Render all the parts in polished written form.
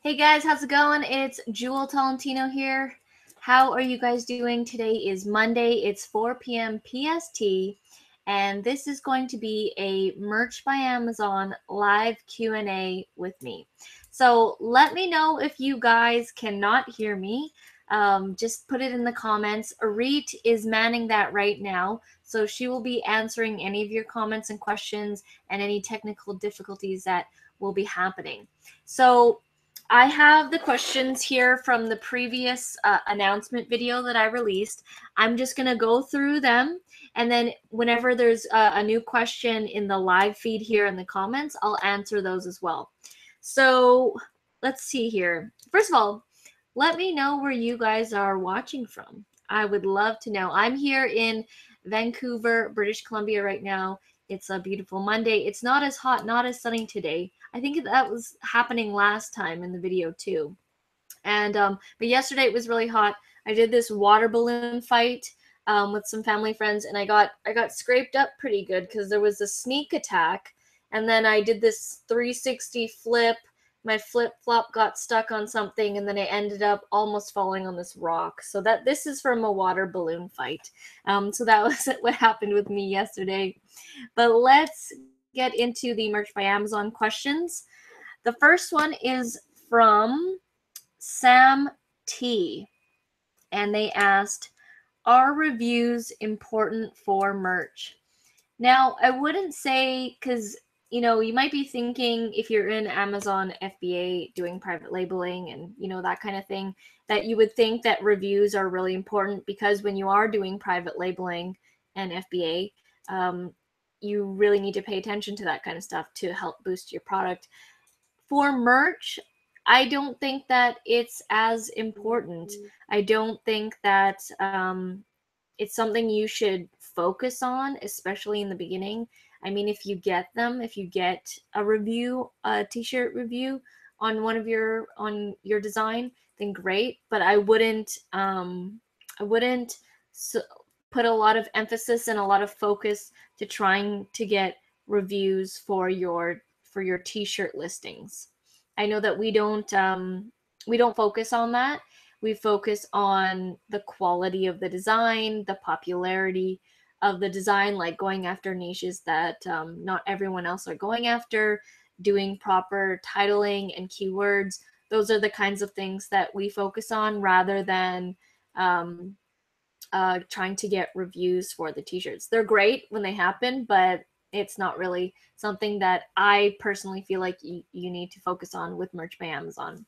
Hey guys, how's it going? It's Jewel Tolentino here. How are you guys doing? Today is Monday. It's 4 p.m. PST, and this is going to be a Merch by Amazon live Q&A with me. So let me know if you guys cannot hear me. Just put it in the comments. Arit is manning that right now, so she will be answering any of your comments and questions and any technical difficulties that will be happening. So I have the questions here from the previous announcement video that I released. I'm just going to go through them, and then whenever there's a new question in the live feed here in the comments, I'll answer those as well. So let's see here. First of all, let me know where you guys are watching from. I would love to know. I'm here in Vancouver, British Columbia right now. It's a beautiful Monday. It's not as hot, not as sunny today. I think that was happening last time in the video too. And but yesterday it was really hot. I did this water balloon fight with some family friends, and I got scraped up pretty good because there was a sneak attack, and then I did this 360 flip. My flip flop got stuck on something, and then I ended up almost falling on this rock. So this is from a water balloon fight. So that was what happened with me yesterday. But let's get into the Merch by Amazon questions. The first one is from Sam T. And they asked, are reviews important for merch? Now, I wouldn't say, because you might be thinking if you're in Amazon FBA doing private labeling and that kind of thing, that you would think that reviews are really important, because when you are doing private labeling and FBA, you really need to pay attention to that kind of stuff to help boost your product. For merch, I don't think that it's as important. I don't think that it's something you should focus on, especially in the beginning. I mean, if you get a review, a t-shirt review on your design, then great. But I wouldn't put a lot of emphasis and a lot of focus to trying to get reviews for your t-shirt listings. I know that we don't focus on that. We focus on the quality of the design, the popularity of the design, like going after niches that not everyone else are going after, doing proper titling and keywords. Those are the kinds of things that we focus on, rather than trying to get reviews for the t-shirts. They're great when they happen, but it's not really something that I personally feel like you need to focus on with Merch by Amazon.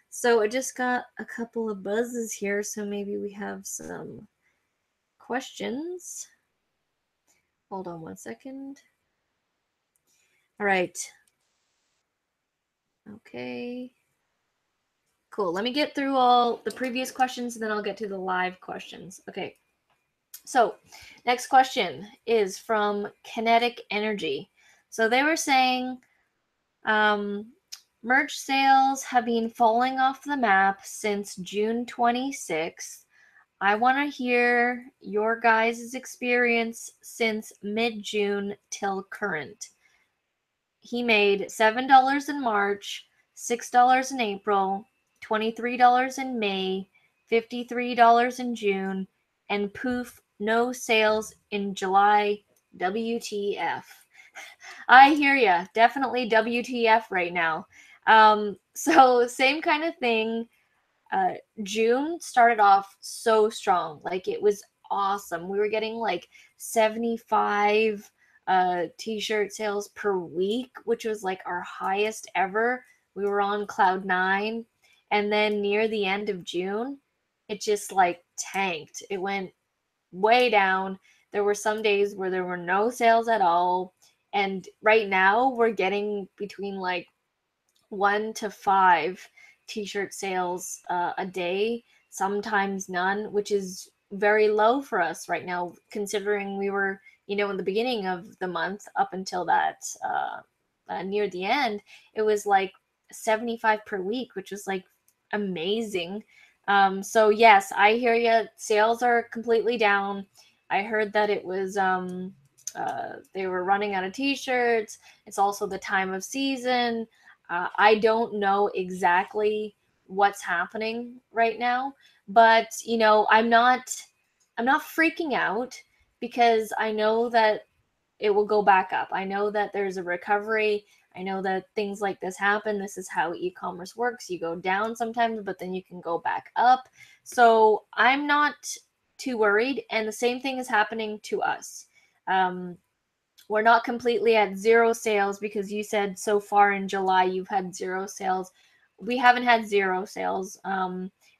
So I just got a couple of buzzes here, so maybe we have some questions. Hold on one second. All right. Okay. Cool. Let me get through all the previous questions, and then I'll get to the live questions. Okay. So next question is from Kinetic Energy. So they were saying merch sales have been falling off the map since June 26th. I want to hear your guys' experience since mid-June till current. He made $7 in March, $6 in April, $23 in May, $53 in June, and poof, no sales in July. WTF. I hear ya. Definitely WTF right now. So same kind of thing. June started off so strong. Like, it was awesome. We were getting like 75 t-shirt sales per week, which was like our highest ever. We were on cloud 9. And then near the end of June, it just like tanked. It went way down. There were some days where there were no sales at all. And right now we're getting between like 1 to 5 t-shirt sales a day, sometimes none, which is very low for us right now, considering we were, in the beginning of the month up until that near the end, it was like 75 per week, which was like amazing. So yes, I hear you. Sales are completely down. I heard that it was they were running out of t-shirts. It's also the time of season. I don't know exactly what's happening right now, but you know, I'm not freaking out because I know that it will go back up. I know that there's a recovery. I know that things like this happen. This is how e-commerce works. You go down sometimes, but then you can go back up. So I'm not too worried. And the same thing is happening to us. Um, we're not completely at zero sales because you said so far in July you've had zero sales. We haven't had zero sales.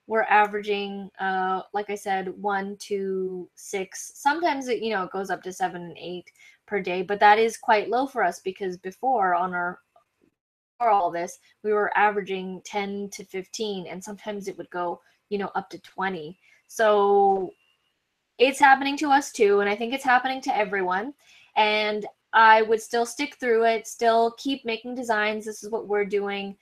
We're averaging, like I said, 1 to 6. Sometimes it goes up to 7 and 8 per day, but that is quite low for us because before all this, we were averaging 10 to 15, and sometimes it would go, up to 20. So it's happening to us too, and I think it's happening to everyone. And I would still stick through it, still keep making designs. This is what we're doing.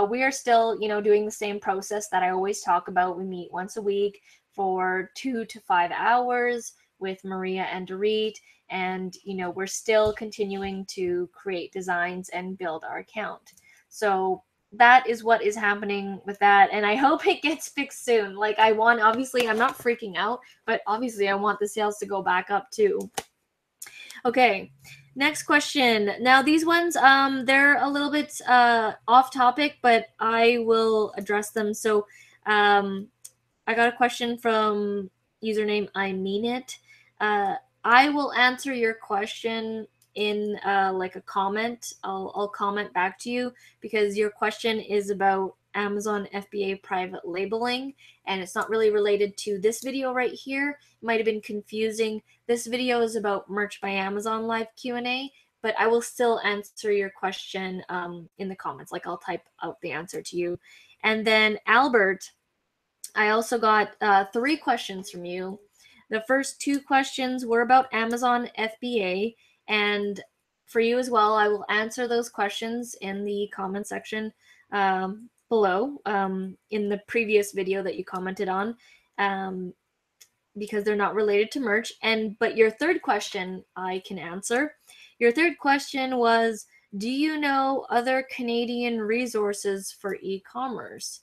We are still, doing the same process that I always talk about. We meet once a week for 2 to 5 hours with Maria and Dorit, and we're still continuing to create designs and build our account. So that is what is happening with that, and I hope it gets fixed soon. Like, obviously I'm not freaking out, but obviously I want the sales to go back up too. Okay, next question. Now these ones, they're a little bit off topic, but I will address them. So I got a question from username I mean it. I will answer your question in like a comment. I'll comment back to you because your question is about Amazon FBA private labeling, and it's not really related to this video right here. It might have been confusing. This video is about Merch by Amazon live Q&A, but I will still answer your question in the comments. Like, I'll type out the answer to you. And then Albert, I also got 3 questions from you. The first 2 questions were about Amazon FBA, and for you as well, I will answer those questions in the comment section below in the previous video that you commented on, because they're not related to merch. But your third question I can answer. Your third question was, do you know other Canadian resources for e-commerce?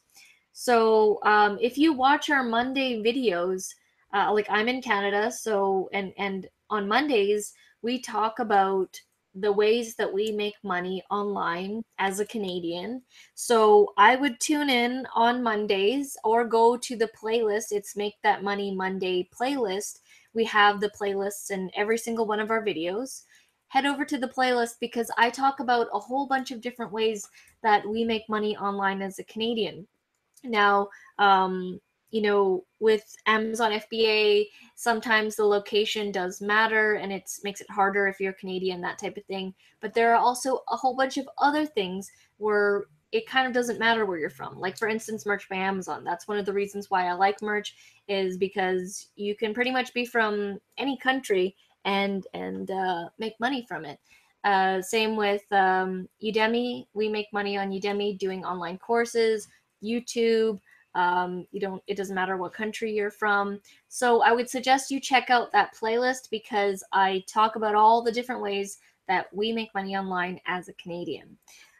So if you watch our Monday videos, like, I'm in Canada, so and on Mondays we talk about the ways that we make money online as a Canadian. So I would tune in on Mondays or go to the playlist. It's Make That Money Monday playlist. We have the playlists in every single one of our videos. Head over to the playlist because I talk about a whole bunch of different ways that we make money online as a Canadian. Now, with Amazon FBA, sometimes the location does matter and it makes it harder if you're Canadian, that type of thing. But there are also a whole bunch of other things where it kind of doesn't matter where you're from. Like, for instance, Merch by Amazon. That's one of the reasons why I like merch, is because you can pretty much be from any country and make money from it. Same with Udemy. We make money on Udemy doing online courses. YouTube. It doesn't matter what country you're from. So I would suggest you check out that playlist because I talk about all the different ways that we make money online as a Canadian.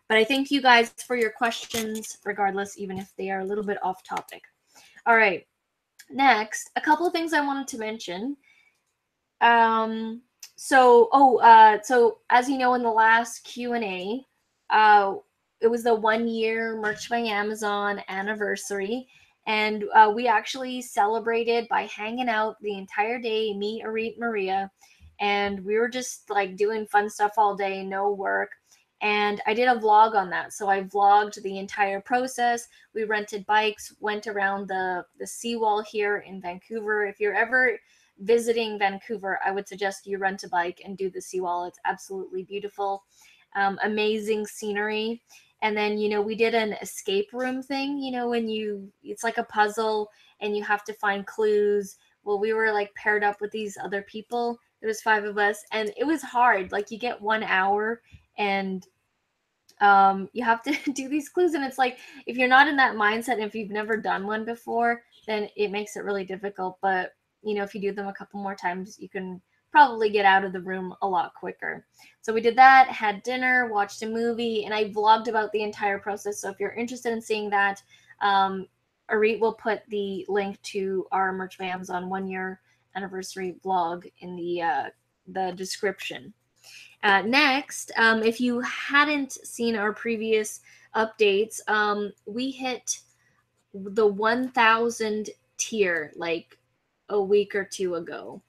But I thank you guys for your questions, regardless, even if they are a little bit off topic. All right. Next, a couple of things I wanted to mention. So as you know, in the last Q&A, it was the 1-year Merch by Amazon anniversary, and we actually celebrated by hanging out the entire day, me, Arit, Maria, and we were just like doing fun stuff all day, no work. And I did a vlog on that. So I vlogged the entire process. We rented bikes, went around the seawall here in Vancouver. If you're ever visiting Vancouver, I would suggest you rent a bike and do the seawall. It's absolutely beautiful. Amazing scenery. And then, we did an escape room thing, it's like a puzzle and you have to find clues. Well, we were like paired up with these other people. There was 5 of us and it was hard. Like, you get 1 hour and you have to do these clues, and it's like, if you're not in that mindset and if you've never done one before, then it makes it really difficult. But if you do them a couple more times, you can probably get out of the room a lot quicker. So we did that, had dinner, watched a movie, and I vlogged about the entire process. So if you're interested in seeing that, Arit will put the link to our Merch by Amazon 1-year anniversary vlog in the description. Next, if you hadn't seen our previous updates, we hit the 1,000 tier like a week or two ago.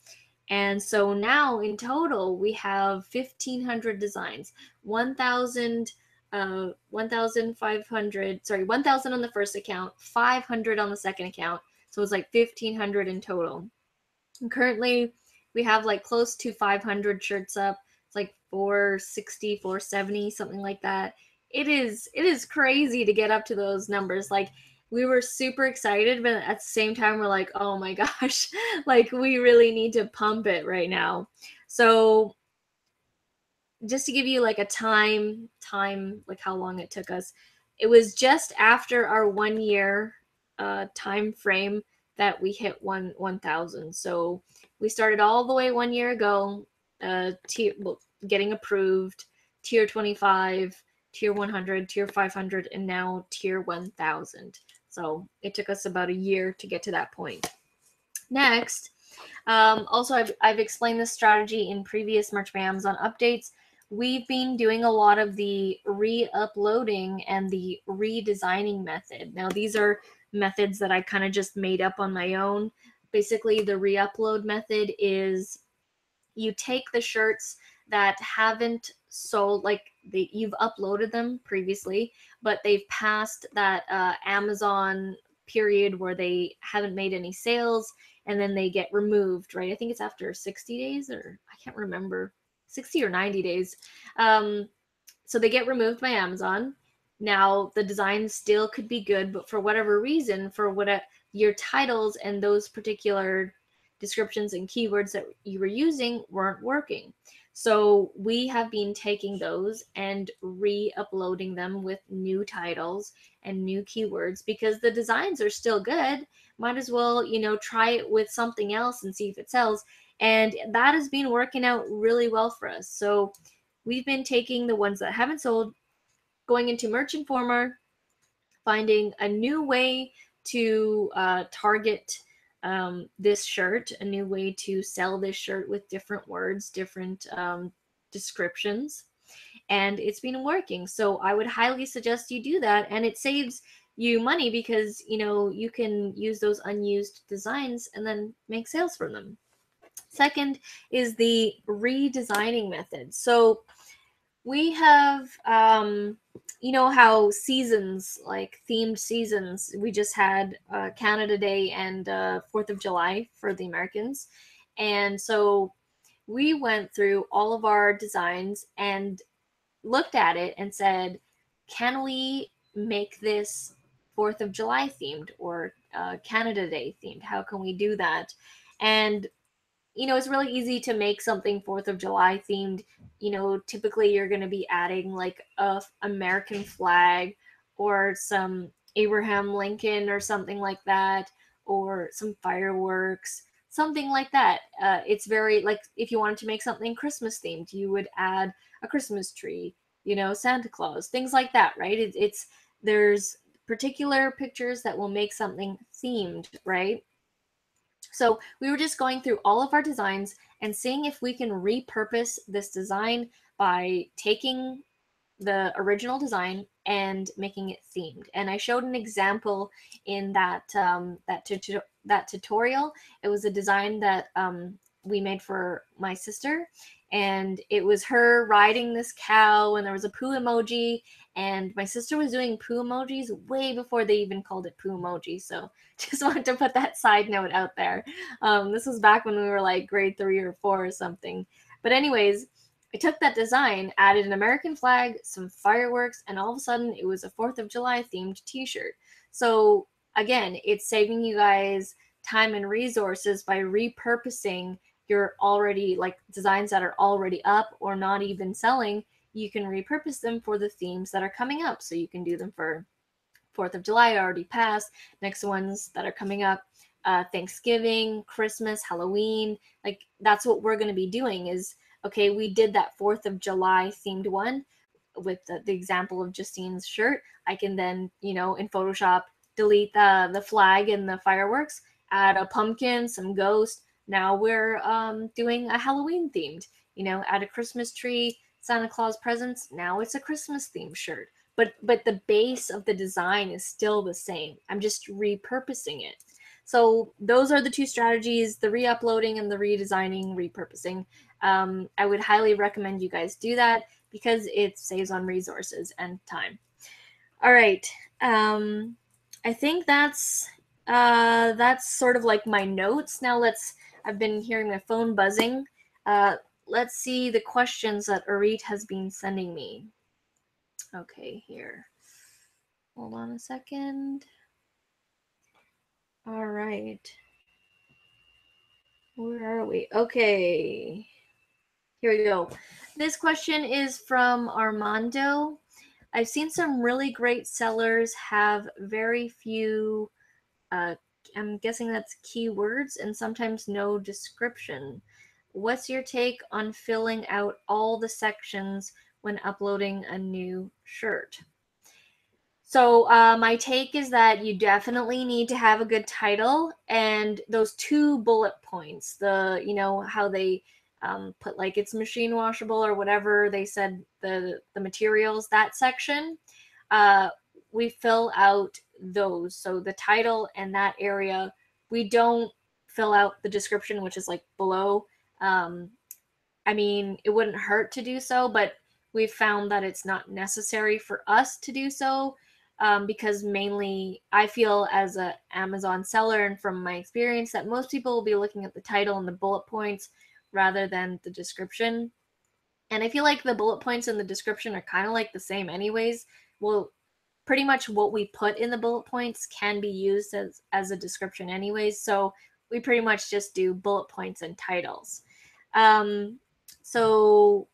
And so now in total, we have 1,500 designs, 1,000, 1,500, sorry, 1,000 on the first account, 500 on the second account. So it's like 1,500 in total. And currently, we have like close to 500 shirts up. It's like 460, 470, something like that. It is crazy to get up to those numbers. Like, we were super excited, but at the same time, we're like, oh my gosh, like we really need to pump it right now. So just to give you like a time, like how long it took us, it was just after our 1 year time frame that we hit 1,000. So we started all the way 1 year ago, getting approved, tier 25, tier 100, tier 500, and now tier 1,000. So it took us about a year to get to that point. Next, also I've explained this strategy in previous Merch by Amazon updates. We've been doing a lot of the re-uploading and the redesigning method. Now these are methods that I kind of just made up on my own. Basically, the re-upload method is you take the shirts that haven't sold, like you've uploaded them previously, but they've passed that Amazon period where they haven't made any sales, and then they get removed, right? I think it's after 60 days, or I can't remember, 60 or 90 days. So they get removed by Amazon. Now the design still could be good, but for whatever reason, for what your titles and those particular descriptions and keywords that you were using weren't working. So we have been taking those and re-uploading them with new titles and new keywords because the designs are still good. Might as well, try it with something else and see if it sells. And that has been working out really well for us. So we've been taking the ones that haven't sold, going into Merch Informer, finding a new way to target this shirt, a new way to sell this shirt with different words, different descriptions, and it's been working. So I would highly suggest you do that, and it saves you money because you can use those unused designs and then make sales from them. Second is the redesigning method. So we have how seasons, like themed seasons, we just had Canada Day and 4th of July for the Americans, and so we went through all of our designs and looked at it and said, can we make this 4th of July themed or Canada Day themed? How can we do that? And it's really easy to make something 4th of July themed. Typically you're going to be adding like a American flag or some Abraham Lincoln or something like that, or some fireworks, something like that. It's very, like, if you wanted to make something Christmas themed, you would add a Christmas tree, Santa Claus, things like that, right? There's particular pictures that will make something themed, right? So we were just going through all of our designs and seeing if we can repurpose this design by taking the original design and making it themed. And I showed an example in that tutorial. It was a design that we made for my sister, and it was her riding this cow, and there was a poo emoji, and my sister was doing poo emojis way before they even called it poo emoji. So just wanted to put that side note out there. This was back when we were like grade 3 or 4 or something. But anyways, I took that design, added an American flag, some fireworks, and all of a sudden it was a 4th of July themed t-shirt. So again, it's saving you guys time and resources by repurposing your already, like, designs that are already up or not even selling. You can repurpose them for the themes that are coming up. So you can do them for 4th of July already passed, next ones that are coming up, Thanksgiving, Christmas, Halloween. Like that's what we're going to be doing is, okay, we did that 4th of July themed one with the example of Justine's shirt. I can then, in Photoshop, delete the flag and the fireworks, add a pumpkin, some ghost. Now we're doing a Halloween themed, add a Christmas tree, Santa Claus presents. Now it's a Christmas themed shirt. But the base of the design is still the same. I'm just repurposing it. So those are the two strategies, the re-uploading and the redesigning, repurposing. I would highly recommend you guys do that because it saves on resources and time. All right. I think that's sort of like my notes. Now I've been hearing my phone buzzing. Let's see the questions that Arit has been sending me. Okay, here. Hold on a second. All right. Where are we? Okay. Here we go. This question is from Armando. I've seen some really great sellers have very few, I'm guessing that's keywords, and sometimes no description. What's your take on filling out all the sections when uploading a new shirt? So my take is that you definitely need to have a good title and those 2 bullet points. How they put like it's machine washable or whatever they said the materials, that section. We fill out those. So the title and that area. We don't fill out the description, which is like below. I mean, it wouldn't hurt to do so, but we've found that it's not necessary for us to do so, because mainly I feel as a Amazon seller and from my experience that most people will be looking at the title and the bullet points rather than the description. And I feel like the bullet points and the description are kind of like the same anyways. Well, pretty much what we put in the bullet points can be used as a description anyways. So we pretty much just do bullet points and titles. So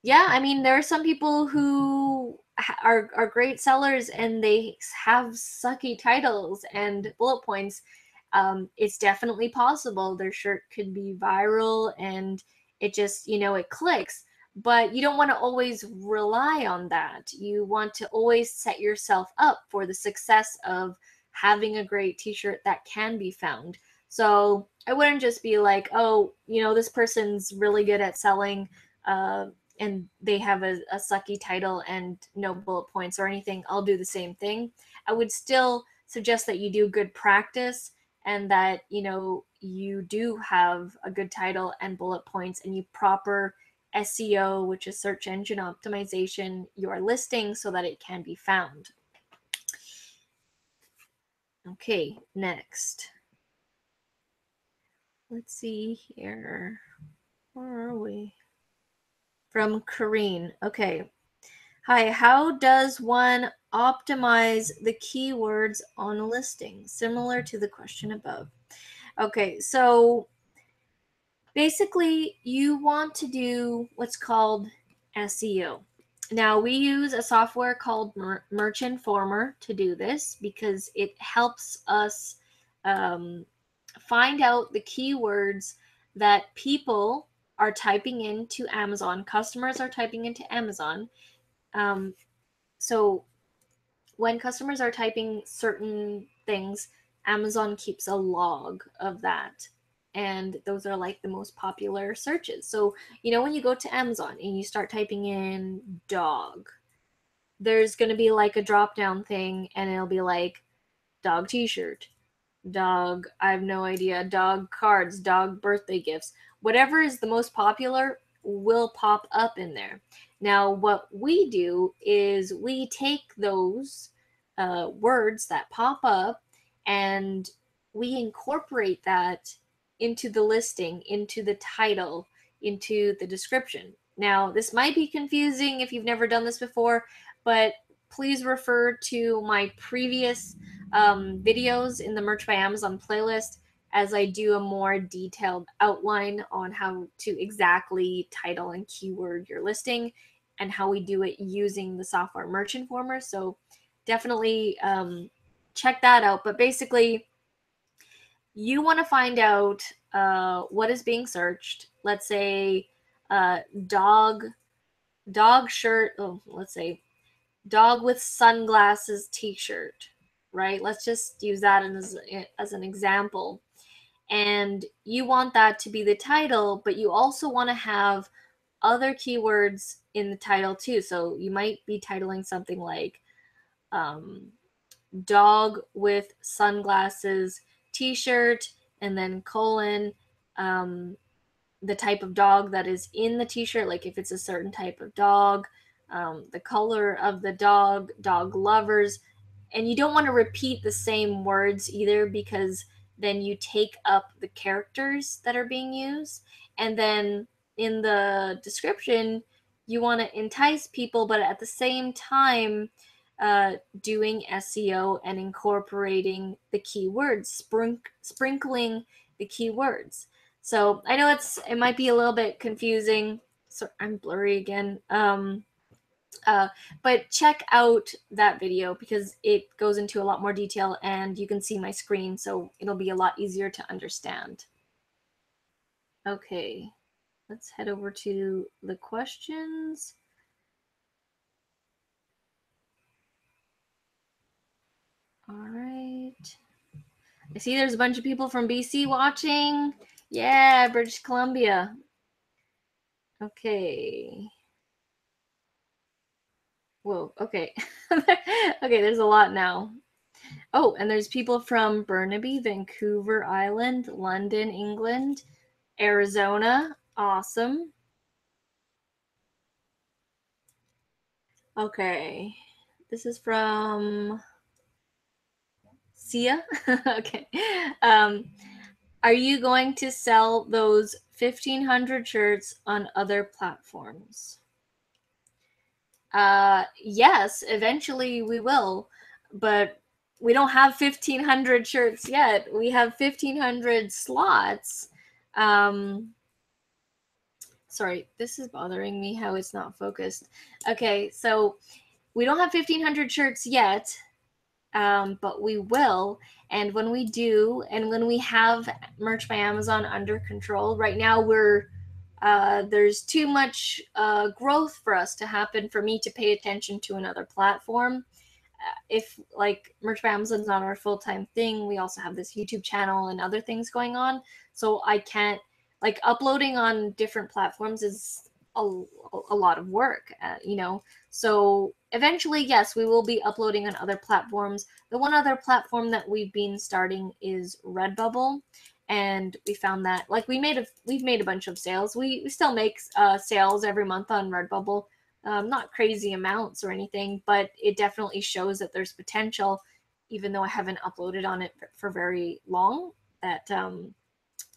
yeah, I mean, there are some people who are great sellers and they have sucky titles and bullet points. It's definitely possible their shirt could be viral and it just, it clicks. But you don't want to always rely on that. You want to always set yourself up for the success of having a great t-shirt that can be found. So I wouldn't just be like, oh, this person's really good at selling, and they have a sucky title and no bullet points or anything. I'll do the same thing. I would still suggest that you do good practice and that, you do have a good title and bullet points and you proper SEO, which is search engine optimization, your listing so that it can be found. Okay, next. Let's see here. Where are we? From Kareen. Okay. Hi, how does one optimize the keywords on a listing? Similar to the question above. Okay, so basically you want to do what's called SEO. Now we use a software called Merch Informer to do this because it helps us find out the keywords that people are typing into Amazon, customers are typing into Amazon. So when customers are typing certain things, Amazon keeps a log of that. And those are like the most popular searches. So, when you go to Amazon and you start typing in dog, there's going to be like a drop down thing and it'll be like dog t shirt, dog, I have no idea, dog cards, dog birthday gifts. Whatever is the most popular will pop up in there. Now, what we do is we take those words that pop up and we incorporate that into the listing, into the title, into the description. Now, this might be confusing if you've never done this before, but please refer to my previous videos in the Merch by Amazon playlist as I do a more detailed outline on how to exactly title and keyword your listing and how we do it using the software Merch Informer. So definitely check that out. But basically, you want to find out what is being searched. Let's say dog shirt. Oh, let's say dog with sunglasses t-shirt, right? Let's just use that as an example. And you want that to be the title, but you also want to have other keywords in the title too. So you might be titling something like um, dog with sunglasses t-shirt, and then colon, um, the type of dog that is in the t-shirt, like if it's a certain type of dog, the color of the dog lovers. And you don't want to repeat the same words either, because then you take up the characters that are being used. And then in the description, you want to entice people, but at the same time, doing SEO and incorporating the keywords, sprinkling the keywords. So I know it might be a little bit confusing. So I'm blurry again. Uh, but check out that video because it goes into a lot more detail and you can see my screen, so it'll be a lot easier to understand. Okay, let's head over to the questions. All right. I see there's a bunch of people from BC watching. Yeah, British Columbia. Okay. Whoa, okay. Okay, there's a lot now. Oh, and there's people from Burnaby, Vancouver Island, London, England, Arizona. Awesome. Okay. This is from Sia. Okay. Um, are you going to sell those 1,500 shirts on other platforms? Yes, eventually we will, but we don't have 1,500 shirts yet. We have 1,500 slots. Sorry, this is bothering me how it's not focused. Okay, so we don't have 1,500 shirts yet, but we will. And when we do, and when we have Merch by Amazon under control, right now there's too much growth for us to happen for me to pay attention to another platform. If like Merch by Amazon's not our full-time thing, we also have this YouTube channel and other things going on. So I can't, like, uploading on different platforms is a lot of work, you know. So eventually, yes, we will be uploading on other platforms. The one other platform that we've been starting is Redbubble, and we found that like we've made a bunch of sales. We still make sales every month on Redbubble, not crazy amounts or anything, but it definitely shows that there's potential, even though I haven't uploaded on it for very long. That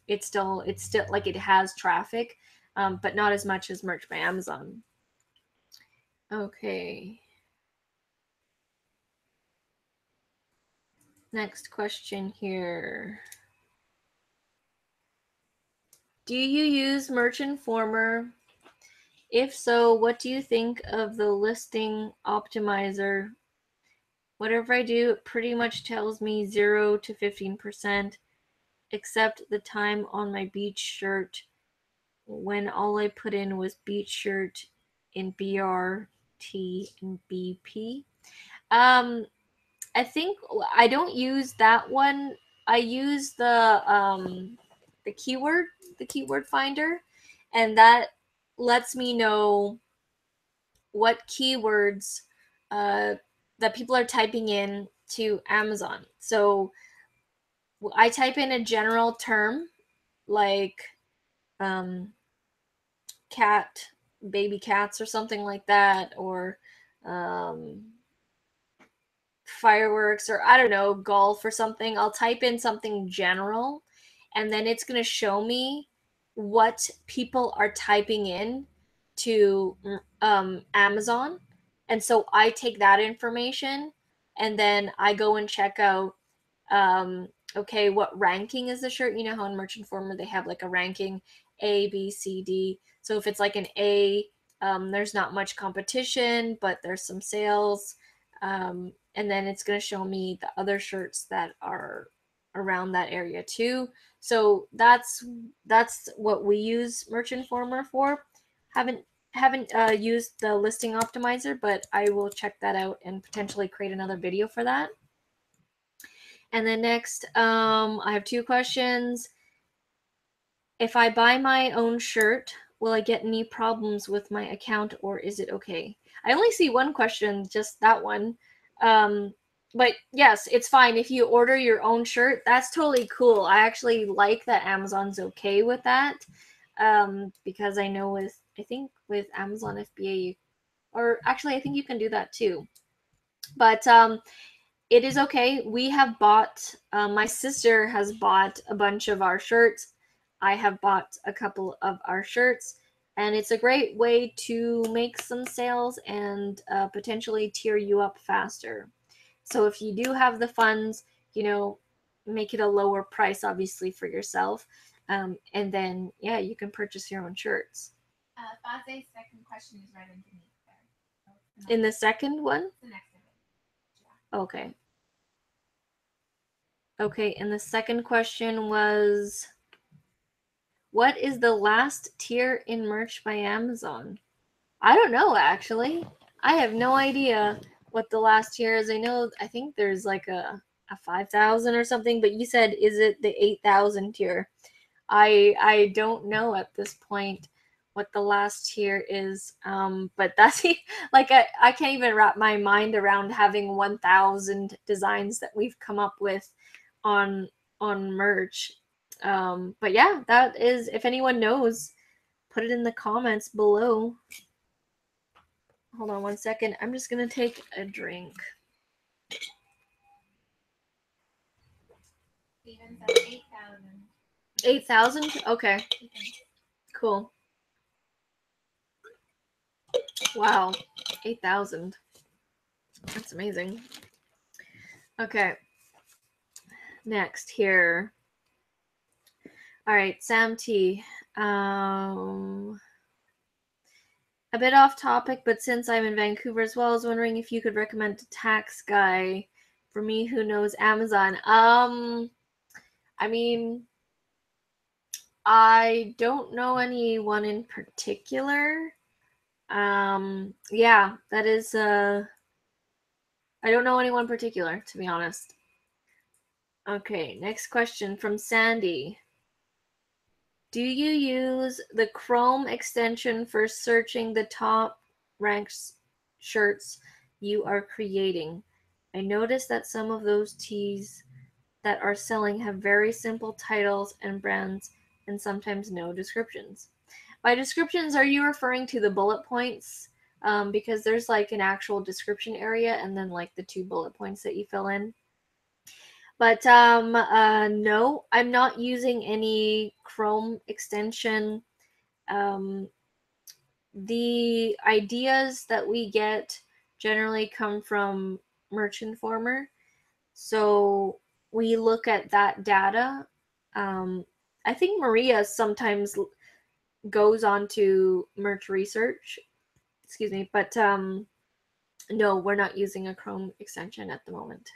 it's still like it has traffic, but not as much as Merch by Amazon. Okay. Next question here. Do you use Merch Informer? If so, what do you think of the listing optimizer? Whatever I do, it pretty much tells me 0 to 15%, except the time on my beach shirt when all I put in was beach shirt in BRT and BP. Um, I think I don't use that one. I use the keyword finder, and that lets me know what keywords uh, that people are typing in to Amazon. So I type in a general term like um, cat, baby cats, or something like that, or um, fireworks, or I don't know, golf or something. I'll type in something general, and then it's going to show me what people are typing in to Amazon. And so I take that information and then I go and check out, okay, what ranking is the shirt? You know how in Merch Informer they have like a ranking A, B, C, D. So if it's like an A, there's not much competition, but there's some sales. And then it's going to show me the other shirts that are around that area too. So that's what we use Merch Informer for. Haven't used the listing optimizer, but I will check that out and potentially create another video for that. And then next, I have two questions. If I buy my own shirt, will I get any problems with my account, or is it okay? I only see one question, just that one. But yes, it's fine if you order your own shirt. That's totally cool. I actually like that Amazon's okay with that, because I know I think with Amazon FBA, or actually I think you can do that too. But it is okay. We have bought, my sister has bought a bunch of our shirts. I have bought a couple of our shirts, and it's a great way to make some sales and potentially tier you up faster. So if you do have the funds, make it a lower price, obviously, for yourself. And then, yeah, you can purchase your own shirts. Faze's second question is right underneath there. In the second one? The next image. Yeah. Okay. Okay, and the second question was, what is the last tier in merch by Amazon? I don't know, actually. I have no idea what the last tier is. I think there's like a 5,000 or something, but you said, is it the 8,000 tier? I don't know at this point what the last tier is. But that's like, I can't even wrap my mind around having 1,000 designs that we've come up with on merch. But yeah, that is, if anyone knows, put it in the comments below. Hold on one second. I'm just gonna take a drink. Steven said 8,000. 8,000? Okay. Cool. Wow. 8,000. That's amazing. Okay. Next here. All right, Sam T. A bit off topic, but since I'm in Vancouver as well, I was wondering if you could recommend a tax guy for me who knows Amazon. I mean, I don't know anyone in particular. Yeah, that is, I don't know anyone in particular, to be honest. Okay, next question from Sandy. Do you use the Chrome extension for searching the top ranked shirts you are creating? I noticed that some of those tees that are selling have very simple titles and brands and sometimes no descriptions. By descriptions, are you referring to the bullet points? Because there's like an actual description area and then like the 2 bullet points that you fill in. But no, I'm not using any Chrome extension. The ideas that we get generally come from Merch Informer. So we look at that data. I think Maria sometimes goes on to Merch Research. Excuse me, but no, we're not using a Chrome extension at the moment.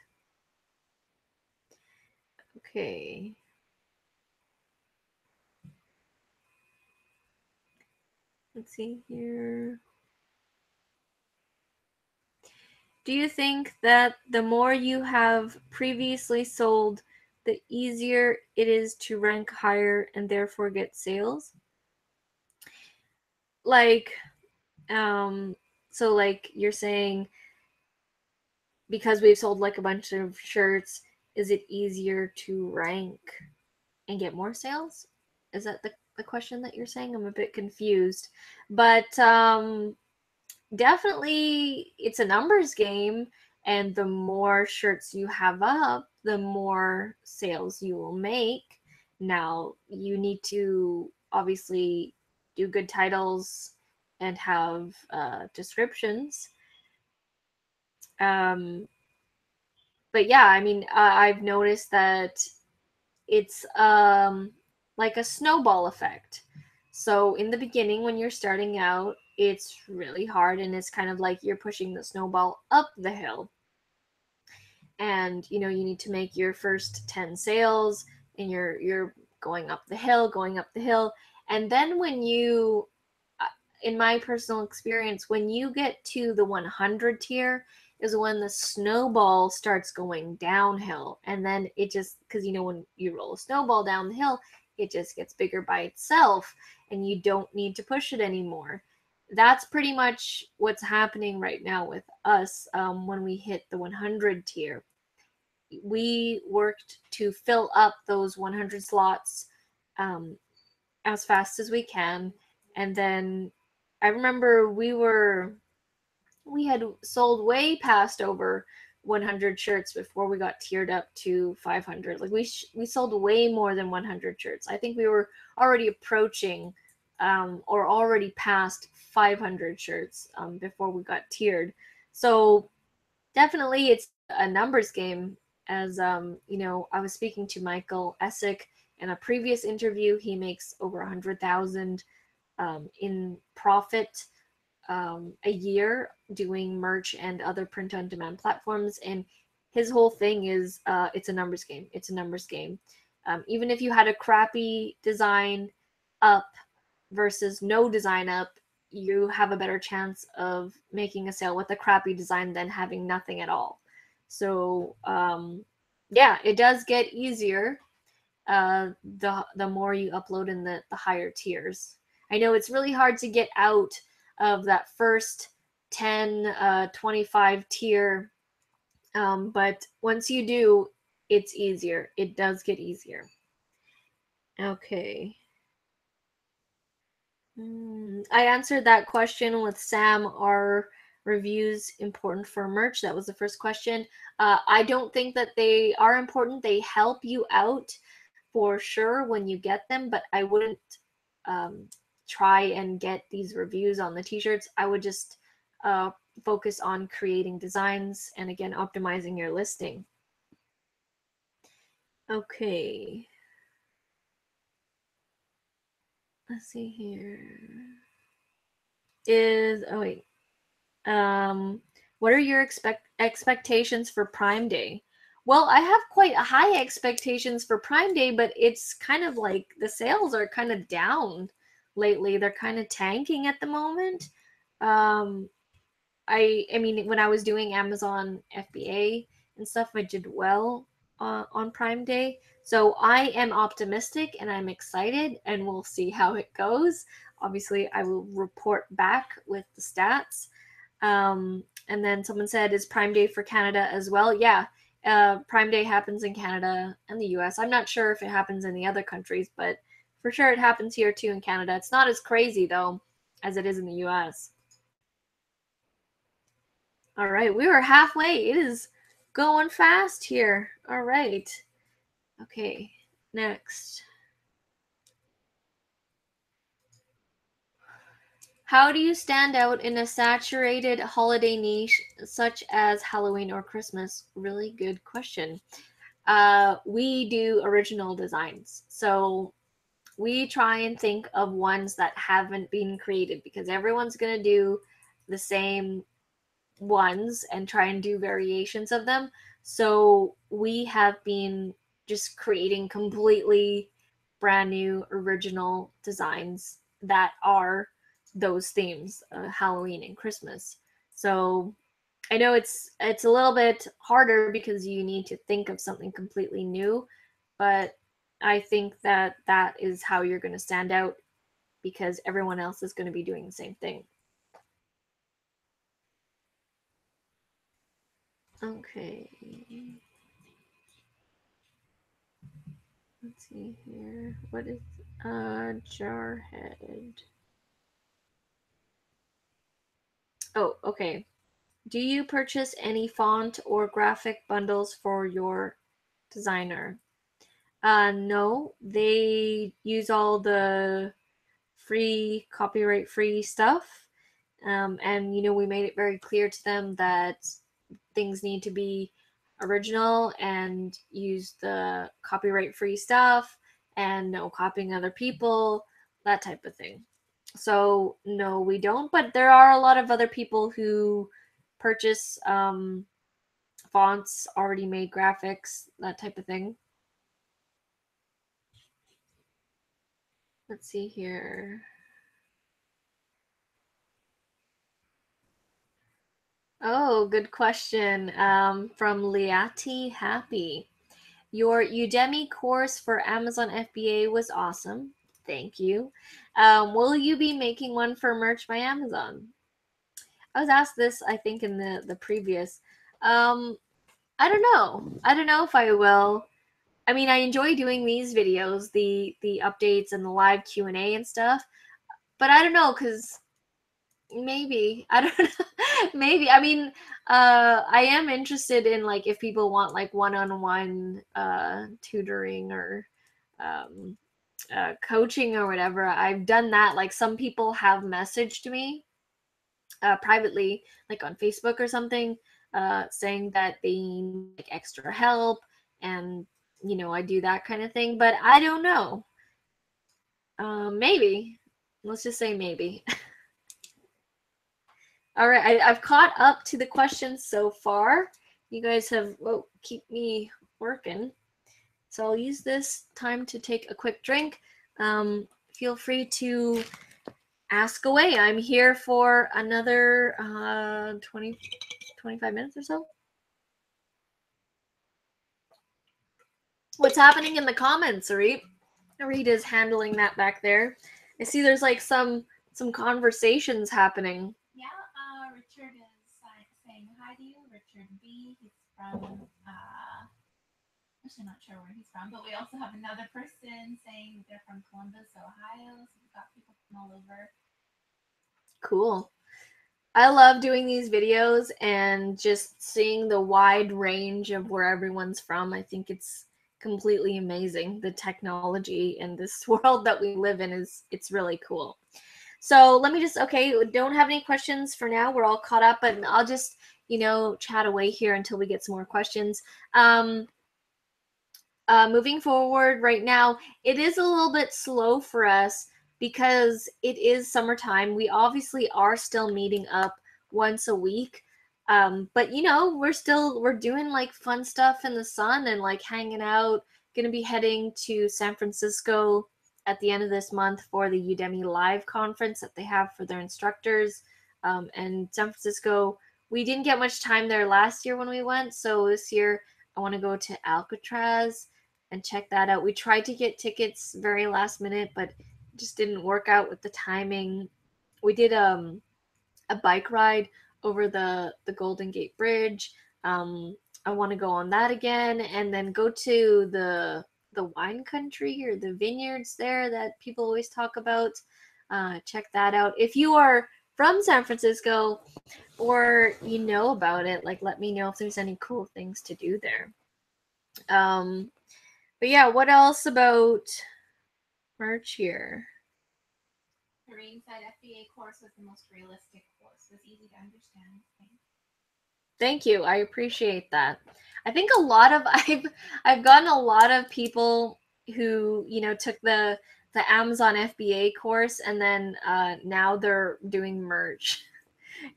Okay. Let's see here. Do you think that the more you have previously sold, the easier it is to rank higher and therefore get sales? Like, so like you're saying, because we've sold like a bunch of shirts, is it easier to rank and get more sales? Is that the question that you're saying? I'm a bit confused. But definitely it's a numbers game, and the more shirts you have up, the more sales you will make. Now, you need to obviously do good titles and have descriptions. Um, but yeah, I mean, I've noticed that it's like a snowball effect. So in the beginning, when you're starting out, it's really hard, and it's kind of like you're pushing the snowball up the hill. and you need to make your first 10 sales, and you're going up the hill, and then when you in my personal experience, when you get to the 100 tier is when the snowball starts going downhill. And then it just, because when you roll a snowball down the hill, it just gets bigger by itself and you don't need to push it anymore. That's pretty much what's happening right now with us when we hit the 100 tier. We worked to fill up those 100 slots um, as fast as we can. And then I remember we had sold way past over 100 shirts before we got tiered up to 500. Like we sold way more than 100 shirts. I think we were already approaching or already past 500 shirts before we got tiered. So definitely it's a numbers game. As I was speaking to Michael Essick in a previous interview. He makes over 100,000 in profit a year doing merch and other print on demand platforms. And his whole thing is it's a numbers game. It's a numbers game. Even if you had a crappy design up versus no design up, you have a better chance of making a sale with a crappy design than having nothing at all. So yeah, it does get easier the more you upload in the higher tiers. I know it's really hard to get out of that first 10, 25 tier, but once you do, it's easier. It does get easier. Okay. I answered that question with Sam. Are reviews important for merch? That was the first question. I don't think that they are important. They help you out for sure when you get them, but I wouldn't try and get these reviews on the t-shirts. I would just focus on creating designs and again optimizing your listing. Okay. Let's see here. What are your expectations for Prime Day? Well, I have quite high expectations for Prime Day, but it's kind of like the sales are kind of down lately. They're kind of tanking at the moment. Um, I mean, when I was doing Amazon FBA and stuff, I did well on Prime Day. So I am optimistic and I'm excited, and we'll see how it goes. Obviously, I will report back with the stats. And then someone said, is Prime Day for Canada as well? Yeah, Prime Day happens in Canada and the US. I'm not sure if it happens in the other countries, but for sure it happens here too in Canada. It's not as crazy though as it is in the US. All right, we were halfway. It is going fast here. All right. Okay, next. How do you stand out in a saturated holiday niche such as Halloween or Christmas? Really good question. We do original designs. So we try and think of ones that haven't been created because everyone's going to do the same ones and try and do variations of them. So we have been just creating completely brand new original designs that are those themes, Halloween and Christmas. So I know it's a little bit harder because you need to think of something completely new, but I think that that is how you're going to stand out because everyone else is going to be doing the same thing. Okay. Let's see here. What is Jarhead? Oh, okay. Do you purchase any font or graphic bundles for your designer? No, they use all the free, copyright free stuff. And, we made it very clear to them that things need to be original and use the copyright free stuff and no copying other people, that type of thing. So, no, we don't, but there are a lot of other people who purchase fonts, already made graphics, that type of thing. Let's see here. Oh, good question. From Liati Happy. Your Udemy course for Amazon FBA was awesome. Thank you. Will you be making one for Merch by Amazon? I was asked this, I think, in the previous. I don't know. I don't know if I will. I mean, I enjoy doing these videos, the updates and the live Q&A and stuff. But I don't know, because maybe. I don't know. Maybe. I mean, I am interested in, like, if people want, like, one-on-one tutoring or um, coaching or whatever. I've done that. Like, some people have messaged me privately, like on Facebook or something, saying that they need like extra help, and I do that kind of thing. But I don't know. Maybe. Let's just say maybe. All right, I've caught up to the questions so far. You guys have keep me working. So I'll use this time to take a quick drink. Feel free to ask away. I'm here for another 25 minutes or so. What's happening in the comments, Arit? Arit is handling that back there. I see there's like some conversations happening. Yeah, Richard is saying hi to you. Richard B. He's from, actually not sure where he's from, but we also have another person saying they're from Columbus, Ohio. So we've got people from all over. Cool. I love doing these videos and just seeing the wide range of where everyone's from. I think it's completely amazing. The technology in this world that we live in it's really cool. So let me just, okay, don't have any questions for now. We're all caught up, but I'll just, chat away here until we get some more questions. Moving forward right now, it is a little bit slow for us because it is summertime. We obviously are still meeting up once a week. But we're doing like fun stuff in the sun and like hanging out. Gonna be heading to San Francisco at the end of this month for the Udemy Live conference that they have for their instructors. And San Francisco, we didn't get much time there last year when we went, so this year I want to go to Alcatraz and check that out. We tried to get tickets very last minute, but it just didn't work out with the timing. We did a bike ride over the Golden Gate Bridge. I want to go on that again, and then go to the wine country or the vineyards there that people always talk about. Check that out. If you are from San Francisco or you know about it, like let me know if there's any cool things to do there. But yeah, what else about merch here? Karine said FBA course was the most realistic course. It was easy to understand. Thank you. I appreciate that. I think a lot of I've gotten a lot of people who, took the Amazon FBA course and then now they're doing merch.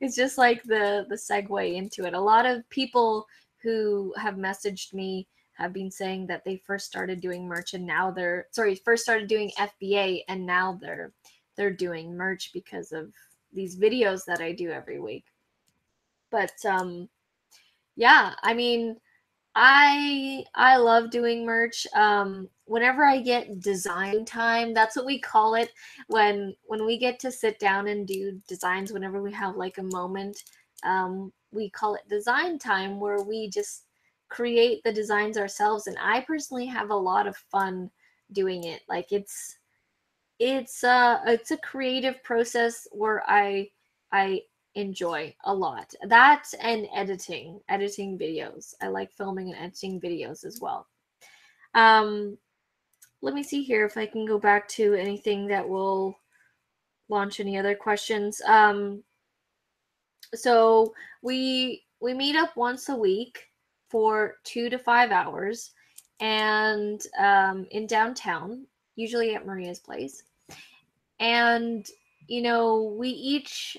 It's just like the segue into it. A lot of people who have messaged me have been saying that they first started doing merch and now first started doing FBA and now they're doing merch because of these videos that I do every week. But yeah, I mean, I love doing merch. Whenever I get design time, that's what we call it. When we get to sit down and do designs, whenever we have like a moment, we call it design time, where we just create the designs ourselves. And I personally have a lot of fun doing it. Like it's a creative process where I enjoy a lot. That and editing videos. I like filming and editing videos as well. Um, Let me see here if I can go back to anything that will launch any other questions. So we meet up once a week for 2 to 5 hours, and in downtown, usually at Maria's place. And we each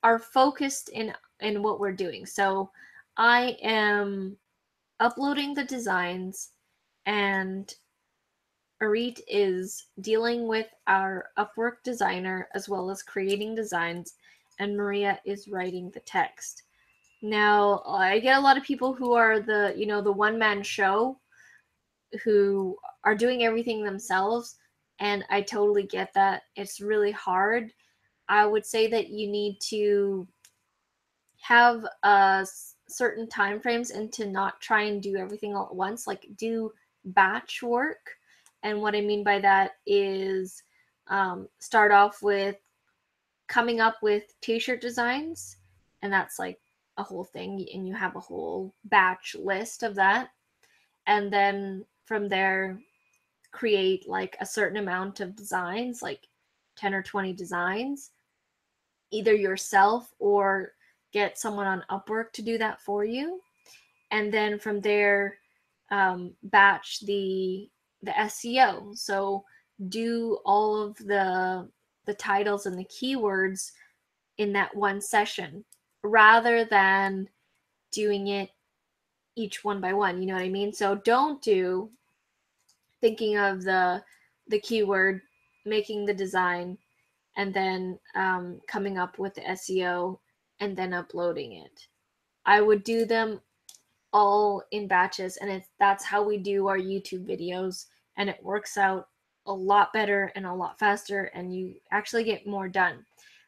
are focused in what we're doing. So I am uploading the designs, and Arit is dealing with our Upwork designer as well as creating designs, and Maria is writing the text. Now, I get a lot of people who are the one-man show who are doing everything themselves, and I totally get that. It's really hard. I would say that you need to have certain time frames and to not try and do everything all at once, like do batch work. And what I mean by that is start off with coming up with t-shirt designs, and that's like a whole thing, and you have a whole batch list of that. And then from there, create like a certain amount of designs, like 10 or 20 designs, either yourself or get someone on Upwork to do that for you. And then from there, batch the SEO. So do all of the titles and the keywords in that one session rather than doing it each one by one. You know what I mean? So don't do thinking of the keyword, making the design, and then coming up with the SEO and then uploading it. I would do them all in batches, and that's how we do our YouTube videos, and it works out a lot better and a lot faster, and you actually get more done.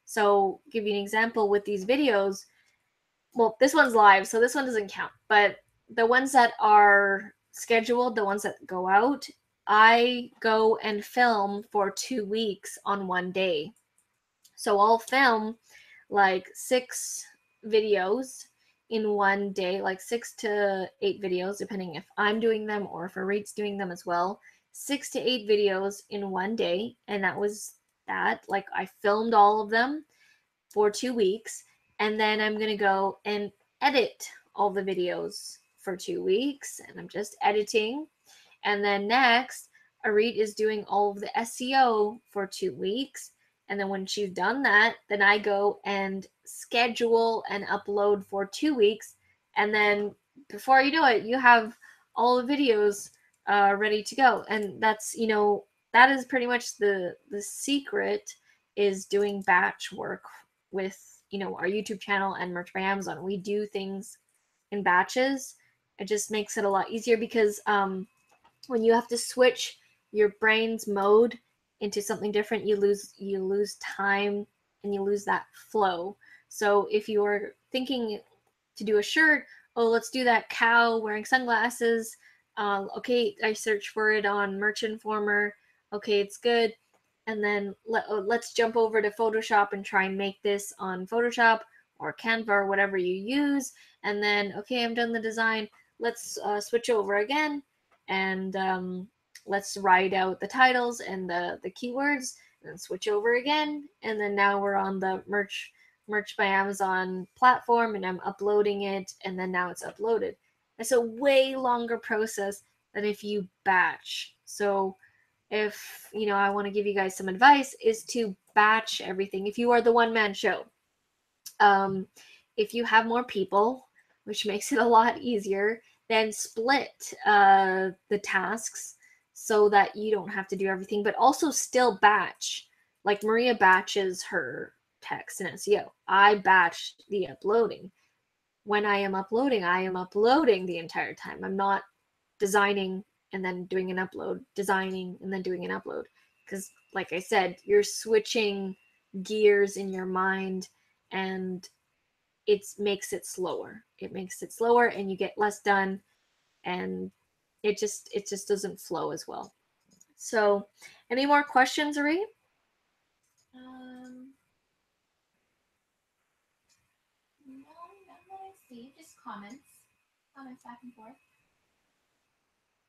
So, give you an example with these videos. Well, this one's live, so this one doesn't count, but the ones that are scheduled, the ones that go out, I go and film for 2 weeks on one day. So I'll film like 6 videos in one day, like 6 to 8 videos, depending if I'm doing them or if Arit's doing them as well. 6 to 8 videos in one day, and that was that. Like I filmed all of them for 2 weeks, and then I'm gonna go and edit all the videos for 2 weeks, and I'm just editing. And then next, Arit is doing all of the SEO for 2 weeks. And then when she's done that, then I go and schedule and upload for 2 weeks. And then before you know it, you have all the videos ready to go. And that is pretty much the secret, is doing batch work with our YouTube channel and Merch by Amazon. We do things in batches. It just makes it a lot easier because when you have to switch your brain's mode into something different, you lose time and you lose that flow. So if you're thinking to do a shirt, oh, let's do that cow wearing sunglasses. Okay, I search for it on Merch Informer. Okay, it's good. And then let's jump over to Photoshop and try and make this on Photoshop or Canva or whatever you use. And then, okay, I'm done the design. Let's switch over again, and let's write out the titles and the keywords, and then switch over again. And then now we're on the Merch by Amazon platform, and I'm uploading it, and then now it's uploaded. It's a way longer process than if you batch. So if I want to give you guys some advice, is to batch everything. If you are the one-man show, um, if you have more people, which makes it a lot easier, then split the tasks so that you don't have to do everything, but also still batch. Like Maria batches her text and SEO. I batch the uploading. When I am uploading the entire time. I'm not designing and then doing an upload, designing and then doing an upload. Because, like I said, you're switching gears in your mind, and it makes it slower. It makes it slower, and you get less done, and it just doesn't flow as well. So, any more questions, Ari? No, not that I see. Just comments. Comments back and forth.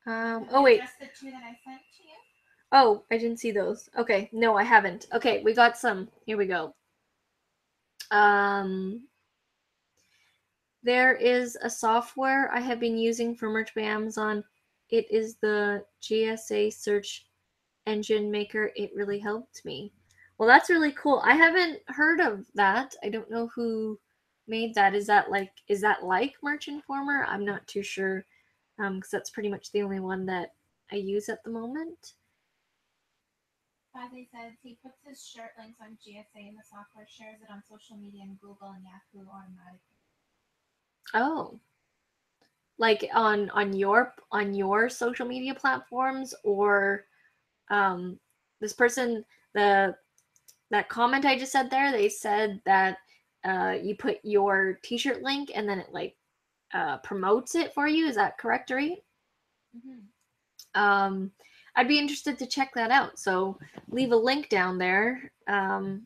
Oh wait. Just the two that I sent to you. Oh, I didn't see those. Okay, no, I haven't. Okay, we got some. Here we go. There is a software I have been using for Merch by Amazon. It is the GSA search engine maker. It really helped me. Well, that's really cool. I haven't heard of that. I don't know who made that. Is that like Merch Informer? I'm not too sure, because that's pretty much the only one that I use at the moment. They said he puts his shirt links on GSA and the software shares it on social media and Google and Yahoo automatically. Oh, like on your social media platforms, or this person, that comment I just said there, they said that you put your t-shirt link and then it like promotes it for you. Is that correct, right? Mm-hmm. I'd be interested to check that out. So leave a link down there. All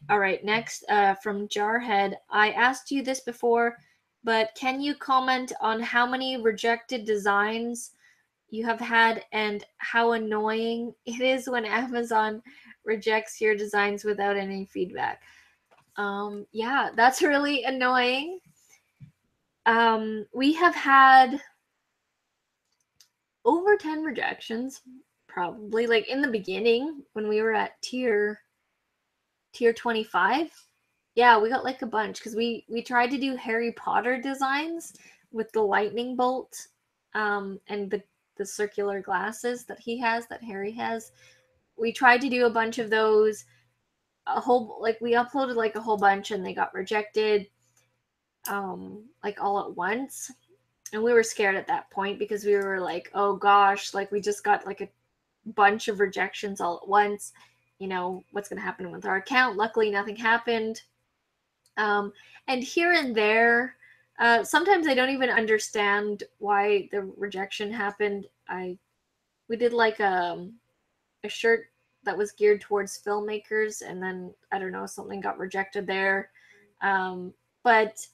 right, next from Jarhead. I asked you this before, but can you comment on how many rejected designs you have had and how annoying it is when Amazon rejects your designs without any feedback? Yeah, that's really annoying. We have had over 10 rejections, probably, like in the beginning when we were at tier 25. Yeah, we got like a bunch because we tried to do Harry Potter designs with the lightning bolt, and the circular glasses that Harry has. We tried to do a bunch of those. We uploaded like a whole bunch and they got rejected, like all at once. And we were scared at that point because we were like, oh gosh, like we just got like a bunch of rejections all at once. What's going to happen with our account? Luckily, nothing happened. And here and there, sometimes I don't even understand why the rejection happened. We did like a shirt that was geared towards filmmakers, and then I don't know, something got rejected there. But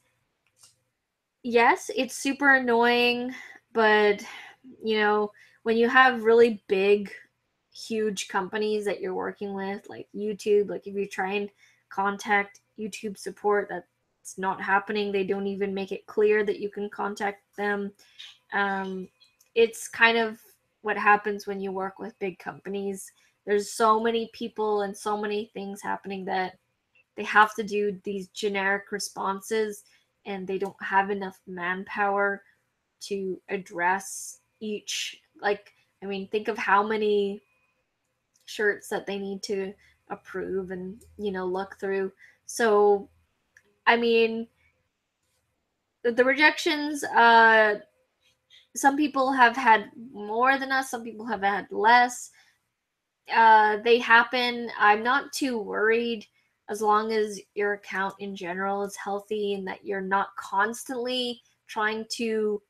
yes, it's super annoying, but when you have really big, huge companies that you're working with, like YouTube, like if you try and contact YouTube support, that's not happening. They don't even make it clear that you can contact them. It's kind of what happens when you work with big companies. There's so many people and so many things happening that they have to do these generic responses, and they don't have enough manpower to address each. Like, I mean, think of how many shirts that they need to approve and look through. So I mean, the rejections, some people have had more than us, some people have had less. They happen. I'm not too worried as long as your account in general is healthy and that you're not constantly trying to,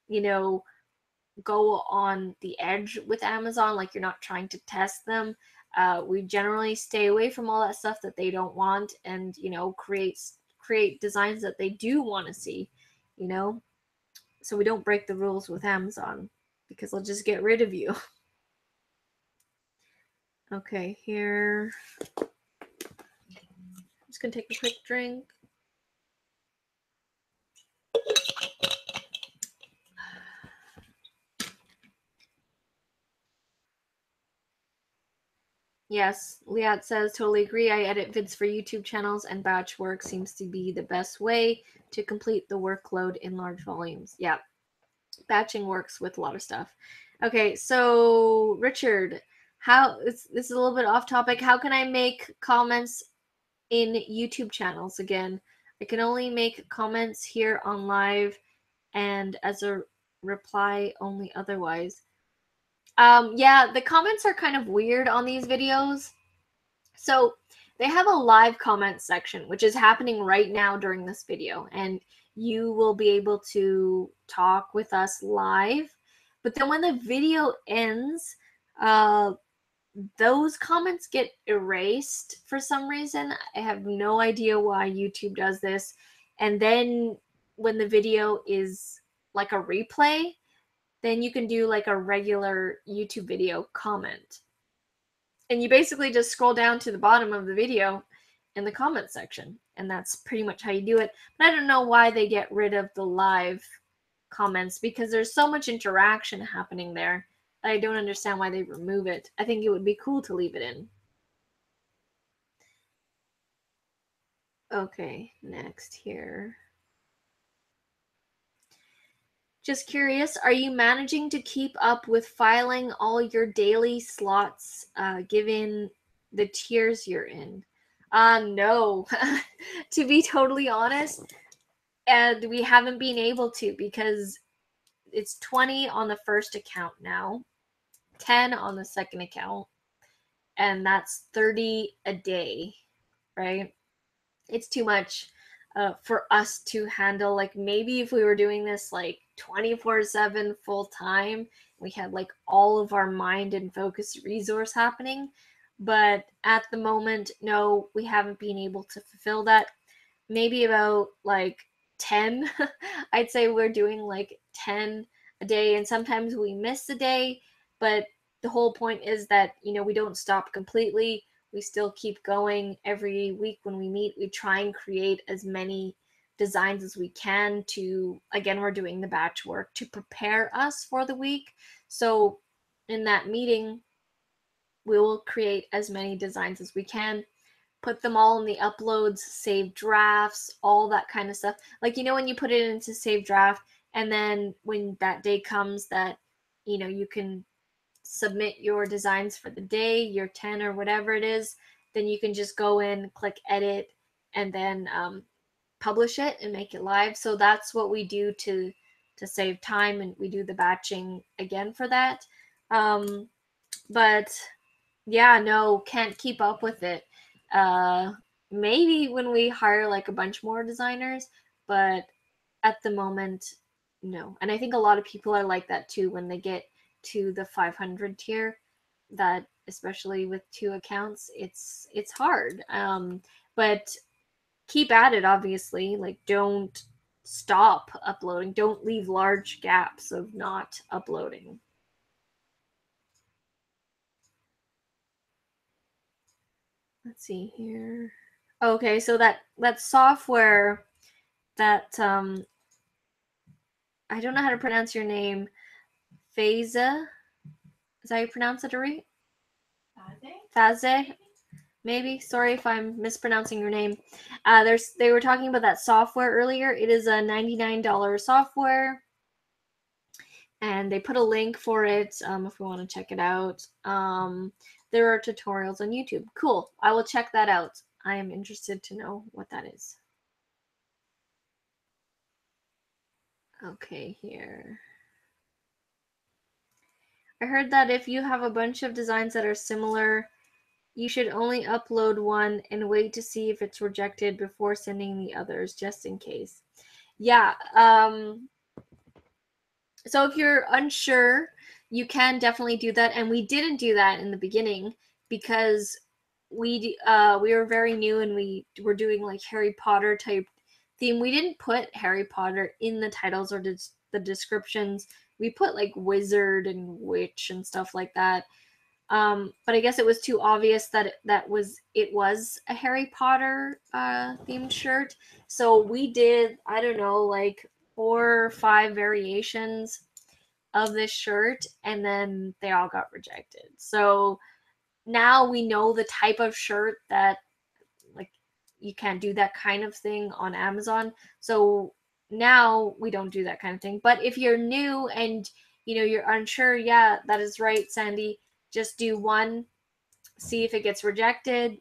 you know, go on the edge with Amazon, like you're not trying to test them. We generally stay away from all that stuff that they don't want, and create designs that they do want to see, you know. So we don't break the rules with Amazon because they'll just get rid of you. Okay, here. I'm just gonna take a quick drink. Yes, Liat says, totally agree. I edit vids for YouTube channels, and batch work seems to be the best way to complete the workload in large volumes. Yeah, batching works with a lot of stuff. Okay, so Richard, this is a little bit off topic. How can I make comments in YouTube channels again? I can only make comments here on live and as a reply only otherwise. Yeah, the comments are kind of weird on these videos. So they have a live comment section, which is happening right now during this video, and you will be able to talk with us live. But then when the video ends, those comments get erased for some reason. I have no idea why YouTube does this. And then when the video is like a replay, then you can do like a regular YouTube video comment. And you basically just scroll down to the bottom of the video in the comment section, and that's pretty much how you do it. But I don't know why they get rid of the live comments, because there's so much interaction happening there. I don't understand why they remove it. I think it would be cool to leave it in. Okay, next here. Just curious, are you managing to keep up with filing all your daily slots given the tiers you're in? No. To be totally honest, and we haven't been able to because it's 20 on the first account now, 10 on the second account, and that's 30 a day, right? It's too much for us to handle. Like maybe if we were doing this like 24/7 full time, we had like all of our mind and focus resource happening. But at the moment, no, we haven't been able to fulfill that. Maybe about like 10. I'd say we're doing like 10 a day, and sometimes we miss a day, but the whole point is that, we don't stop completely. We still keep going. Every week when we meet, we try and create as many designs as we can to, again, we're doing the batch work to prepare us for the week. So in that meeting, we will create as many designs as we can, put them all in the uploads, save drafts, all that kind of stuff. Like, when you put it into save draft, and then when that day comes that, you can submit your designs for the day, your 10 or whatever it is, then you can just go in, click edit, and then publish it and make it live. So that's what we do to save time, and we do the batching again for that. But yeah, no, can't keep up with it. Uh, Maybe when we hire like a bunch more designers, but at the moment, no. And I think a lot of people are like that too when they get to the 500 tier. That especially with two accounts, it's hard. But keep at it. Obviously, like don't stop uploading. Don't leave large gaps of not uploading. Let's see here. Okay, so that software that I don't know how to pronounce your name. Phasa? Is that how you pronounce it, right? Faze? Maybe. Sorry if I'm mispronouncing your name. They were talking about that software earlier. It is a $99 software, and they put a link for it if we want to check it out. There are tutorials on YouTube. Cool. I will check that out. I am interested to know what that is. Okay, here. I heard that if you have a bunch of designs that are similar, you should only upload one and wait to see if it's rejected before sending the others, just in case. Yeah. So if you're unsure, you can definitely do that. And we didn't do that in the beginning because we were very new and we were doing like Harry Potter type theme. We didn't put Harry Potter in the titles or the descriptions. We put like wizard and witch and stuff like that. But I guess it was too obvious that it was a Harry Potter themed shirt. So we did, I don't know, like 4 or 5 variations of this shirt, and then they all got rejected. So now we know the type of shirt that, like, you can't do that kind of thing on Amazon. So now we don't do that kind of thing. But if you're new and you're unsure, yeah, that is right, Sandy. Just do one, see if it gets rejected.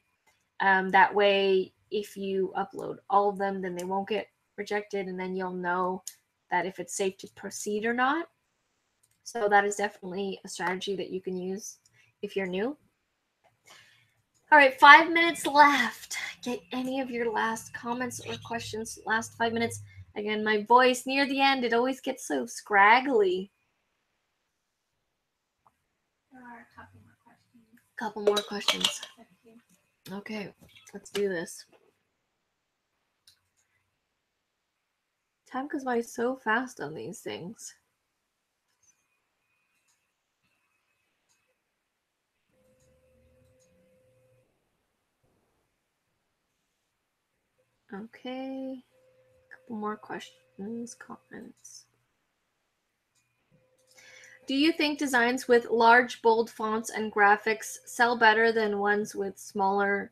That way, if you upload all of them, then they won't get rejected, and then you'll know that if it's safe to proceed or not. So that is definitely a strategy that you can use if you're new. All right, 5 minutes left. Get any of your last comments or questions. Last 5 minutes. Again, my voice near the end, it always gets so scraggly. There are a couple more questions. Couple more questions. Okay, let's do this. Time goes by so fast on these things. Okay, couple more questions, comments. Do you think designs with large, bold fonts and graphics sell better than ones with smaller,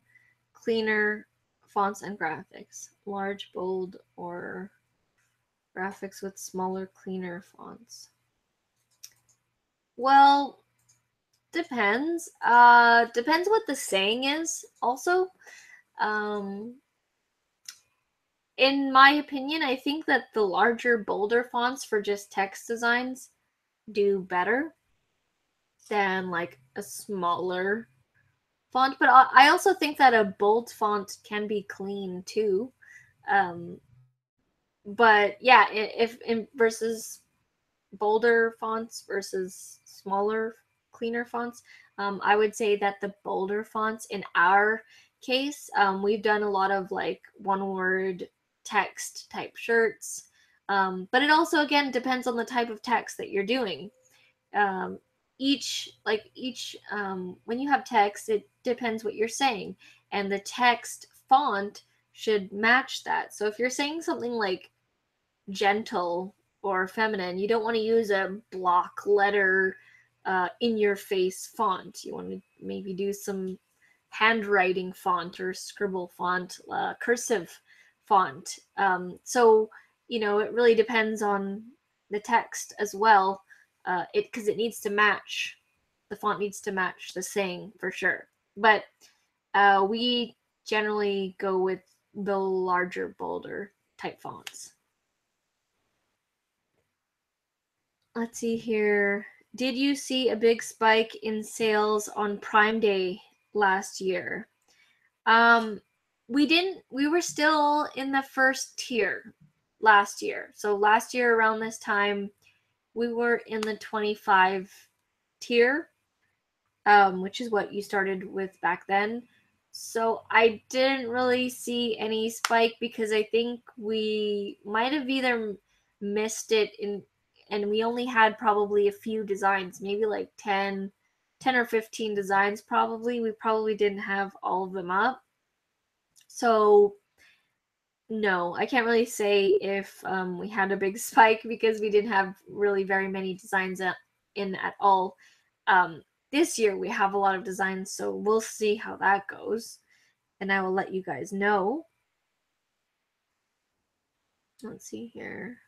cleaner fonts and graphics. Large, bold, or graphics with smaller, cleaner fonts. Well, depends. Depends what the saying is also. Um, in my opinion, I think that the larger, bolder fonts for just text designs do better than like a smaller font. But I also think that a bold font can be clean too. Um, but yeah, if in versus bolder fonts versus smaller, cleaner fonts, I would say that the bolder fonts in our case, we've done a lot of like one word text type shirts. But it also again depends on the type of text that you're doing. Um, each when you have text, it depends what you're saying, and the text font should match that. So if you're saying something like gentle or feminine. You don't want to use a block letter in your face font. You want to maybe do some handwriting font or scribble font, cursive font. So, it really depends on the text as well. Because it needs to match, the font needs to match the saying for sure. But we generally go with the larger, bolder type fonts. Let's see here. Did you see a big spike in sales on Prime Day last year? Um, we didn't. We were still in the first tier last year. So last year around this time, we were in the 25 tier, which is what you started with back then. So I didn't really see any spike because I think we might have either missed it and we only had probably a few designs, maybe like 10 or 15 designs probably. We probably didn't have all of them up. So no, I can't really say if we had a big spike because we didn't have really very many designs in at all. Um, this year we have a lot of designs, so we'll see how that goes, and I will let you guys know. Let's see here.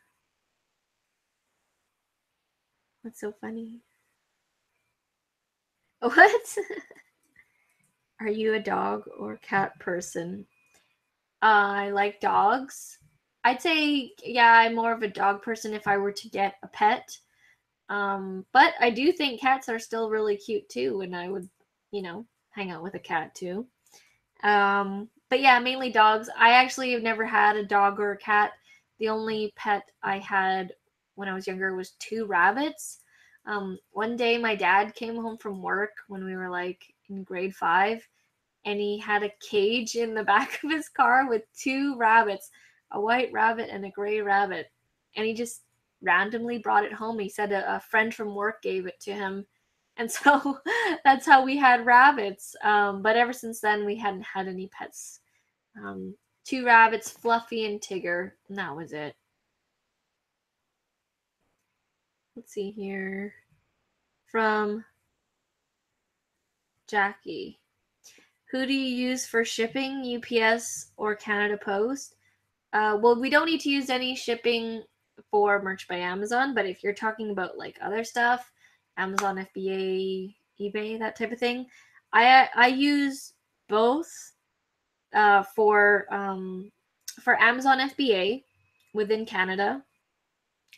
What's so funny? What? Are you a dog or cat person? I like dogs. I'd say, yeah, I'm more of a dog person if I were to get a pet. But I do think cats are still really cute too, and I would, hang out with a cat too. But yeah, mainly dogs. I actually have never had a dog or a cat. The only pet I had when I was younger was two rabbits. One day my dad came home from work when we were like in grade 5, and he had a cage in the back of his car with two rabbits, a white rabbit and a gray rabbit. And he just randomly brought it home. He said a friend from work gave it to him. And so that's how we had rabbits. But ever since then, we hadn't had any pets. Um, Two rabbits, Fluffy and Tigger, and that was it. Let's see here. From Jackie. Who do you use for shipping, UPS or Canada Post? Well, we don't need to use any shipping for merch by Amazon, but if you're talking about like other stuff, Amazon FBA, eBay, that type of thing, I use both for Amazon FBA within Canada.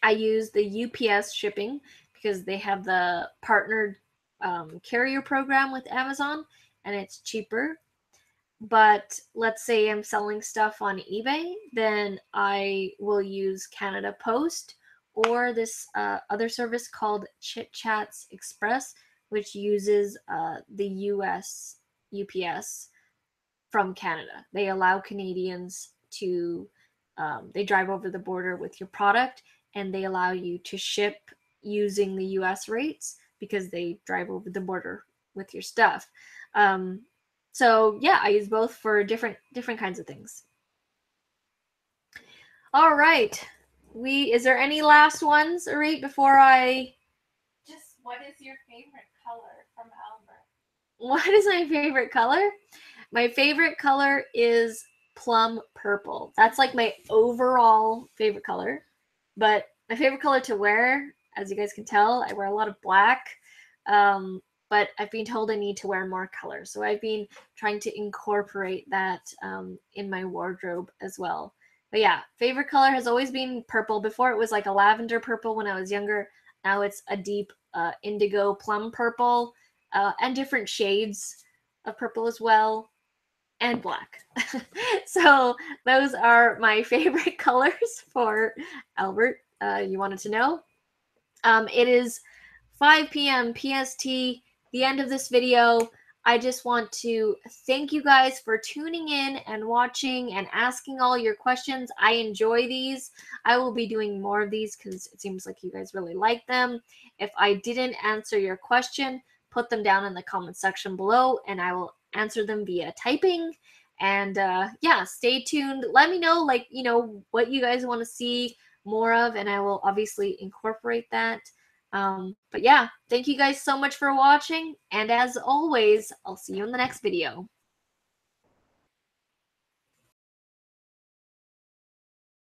I use the UPS shipping because they have the partnered carrier program with Amazon and it's cheaper. But let's say I'm selling stuff on eBay, then I will use Canada Post or this other service called Chit Chats Express, which uses the US UPS from Canada. They allow Canadians to, they drive over the border with your product and they allow you to ship using the US rates because they drive over the border with your stuff. So yeah, I use both for different kinds of things. All right. Is there any last ones, Arit, before I Just what is your favorite color from Albert? What is my favorite color? My favorite color is plum purple. That's like my overall favorite color. But my favorite color to wear, as you guys can tell, I wear a lot of black. But I've been told I need to wear more colors. So I've been trying to incorporate that in my wardrobe as well. But yeah, favorite color has always been purple. Before it was like a lavender purple when I was younger. Now it's a deep indigo plum purple and different shades of purple as well, and black. So those are my favorite colors for Albert. You wanted to know? It is 5 p.m. PST, the end of this video. I just want to thank you guys for tuning in and watching and asking all your questions. I enjoy these. I will be doing more of these because it seems like you guys really like them. If I didn't answer your question, put them down in the comment section below and I will answer them via typing. And yeah, stay tuned. Let me know, like, what you guys want to see more of, and I will obviously incorporate that. But yeah, thank you guys so much for watching, and as always, I'll see you in the next video.